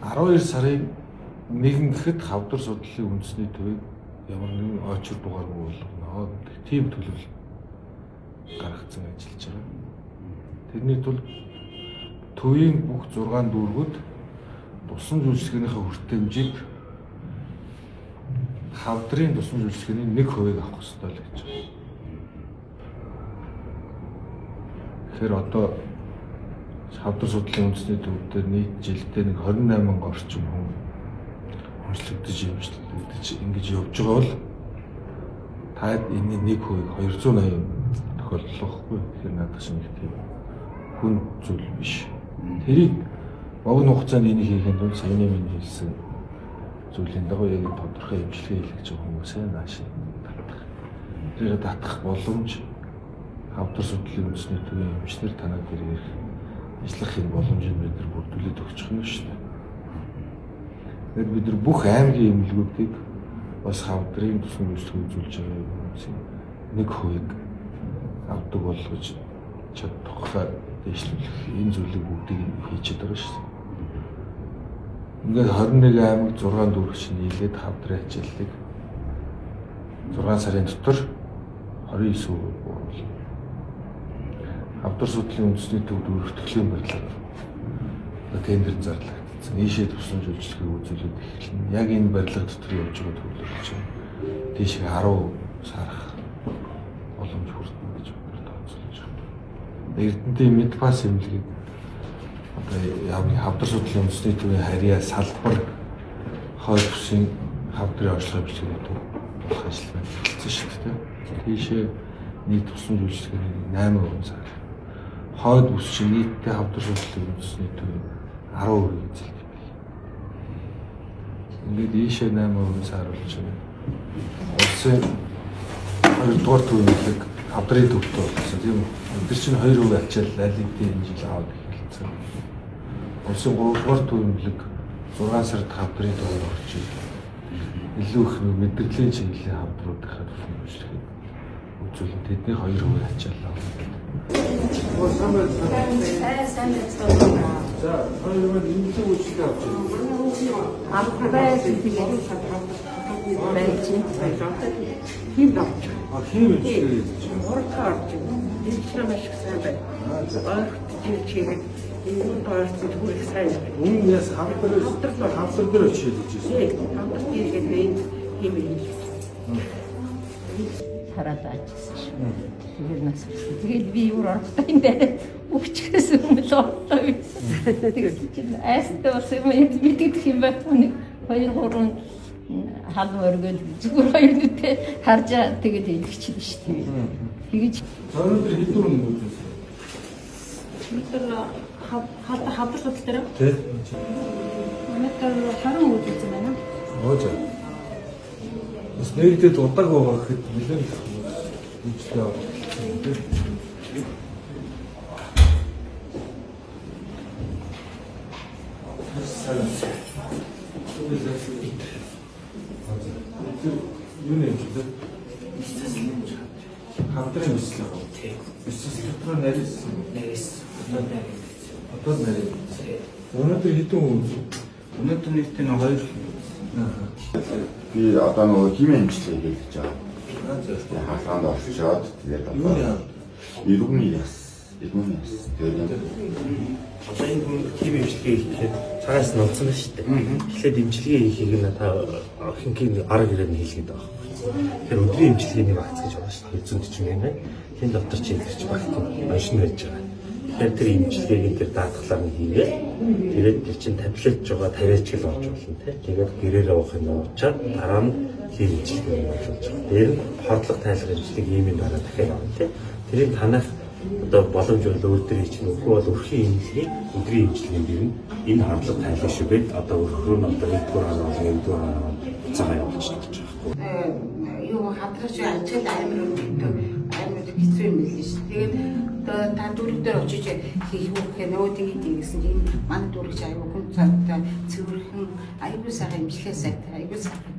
12 сарын 1 гэхэд хавдар судлалын үндэсний төвийг ямар нэгэн очир дугааргүй болгоно. Тийм төлөв гаргацсан ажиллаж байгаа. Тэрний тулд төвийн бүх 6 дүүргүүд тусламж үйлчилгээнийхээ хүртээмжийг хавдрын тусламж үйлчилгээний 1% авах ёстой л гэж байна. Тэгэхээр одоо хавдар судлалын үндэсний төвдөр нийт жилдээ нэг 28,000 орчим хүн хөрслөгдөж ингэж явж байгаа бол таад энэ 1% 280 тохиолдлоохгүй. Тэгэхээр надад шиг нэг тийм хүн зүйл биш. Тэрийг богино хугацаанд энийг хийхэд бол саяны минь хэлсэн зүйлийн дагуу яг тодорхой имчилгээ хийлгэж байгаа хүмүүсээ наашаа татах. Тэр татах боломж хавдар судлалын үндэсний төвийн эмчнэр танаад ирэх ажиллах юм боломжийг бид нар бүрдүүлээд өгчих юм шүү дээ. Тэгэхээр бид нар бүх аймгийн эмнэлгүүдийг бас хавдрын тусламж үйлчилгээ үзүүлж байгаа хүмүүсийн 1% авдаг болгож чадхаа дэвшлүүлэх энэ зүйлийг бүгдийг хийчихэд байгаа шүү дээ. Ингээд 21 аймаг 6 дүүрэг чинь нийлээд хавдрын ачааллыг 6 сарын дотор 29% бууруулна. Хавдар судлалын үндэсний төв дүүрэгтгэлийн барилга тендер зарлагдсан. Ийшээ тусламж үйлчилгээг үзүүлээд эхэлнэ. Яг энэ барилга дотор явж байгаа төвлөрч байна. Тийшээ 10 сарах боломж хүртэнэ гэж бид тооцоолж байна. Эрдэнэтийн Медпас эмнэлгийг одоо хавдар судлалын үндэсний төвийн харьяа салбар хойд бүсийн хавдрын орлогын бичлэгийн төв болох ажил байна. Хэлсэн шүү дээ. Тийшээ нийт тусламж үйлчилгээний 8% сар. Хойд бүс чинь нийтдээ хавдар судлалын үндэсний төвийн 10% эзэлдэг бай. Ингээд ийшээ 8% сааруулж байна. Улсын 2-р төвийн хэлэг хавдрын төвтэй болсон. Тийм үү? Энд чинь 2% ачаал аль хэдийн энэ жил аваад эхэлсэн. Улсын 3-р төвийн хэлэг 6 сард хавдрын төвөөр орчих. Илүү их мэдрэлийн чиглэлийн хавдруудынхаа тусламж үйлчилгээг үзүүлэн тэдний 2% ачаал авах. За, хоёрын имлэг үйлчилгээ авч байна. Авбайс тэгээд байж хин авч байна. Хин үйлчилгээ хийж байна. Урдаа орж байна. Дижитал маш их сайн байна. Ойрт чигээр энэ тоорцод хүрэх сайн байна. Өмнө яс хавдар дээр очиж хийж байсан. Хавдар тэгээд хин хийж. Хараад ажилласан шүү. Тэгээд нас. Тэгээд би юу орохдоо энэ дээр өвчгөөс өмнө орлоо байсан. Тэгээд чинь айстай болсон юм мэддэх юм байх. 2-3 хал өргөл зүгээр хоёр нүдээ харжаа тэгээд хэлчихсэн шүү дээ. Тэгэж өнөөдөр хэдэн хүн үзсэн? өнөөдөр хавдар судлал дээр Тэг. өнөөдөр 20 үзсэн байна. Оож. Бас нэрдэд удааг байгаа гэхэд нэлээд үйлчлээ авах. Юу нэмжлээ? Хавдрын үйлчлээ авах. Дотроо нарийнсан. Одоо нарийн. Өнөөдөр хэдэн хүн? Өнөөдөр нийтдээ 2 би одоо нөгөө химийн имчилгээ хийж байгаа. Хаалганд орчоод тэгээд Юу яа? иргэн яс. Тэгээд Одоо энэ хүн тийм имчилгээ хийхэд цагаас нууцсан ба шүү дээ. Тэгэхээр имчилгээ хийхийг нь та хингийн арга ирээд хийлгээд байгаа. Тэгэхээр өдрийн имчилгээний багц гэж байгаа шүү дээ. 140 юм байна. Тэн дотор чи илэрч багт оншин байж байгаа. Тэгэхээр тэр имчилгээг тэр даатгалаар нь хийгээд тэгээд тэр чин таблет жоо 50 чил орж болно тий. Тэгээд гэрээрээ уух юм уучаад дараа нь хийх имчилгээ болж байгаа. Дээр нь хордлого тайлах имчилгээг ийм юм дараа дахиад авах тий. Тэрийг танах одоо боломж бол өөртөө чинь үгүй бол өрхийн имчилгээг өдрийн имчилгээнд ирнэ. Энэ хордлого тайлах шүү гээд одоо өрхрөө нь одоо 1-р ханаа 2-р ханаа цагаа явуулчихж байгаа. Юу хадраач ажил амар хэцүү юм билээ шүү. Тэгээд одоо та дүүрэг дээр очиж хийх үг нөөдийг гэсэн чинь манай дүүрэгч аюу хүн цаатай цэвэрхэн аюу сайхан имчилгээ сайтай аюу сайхан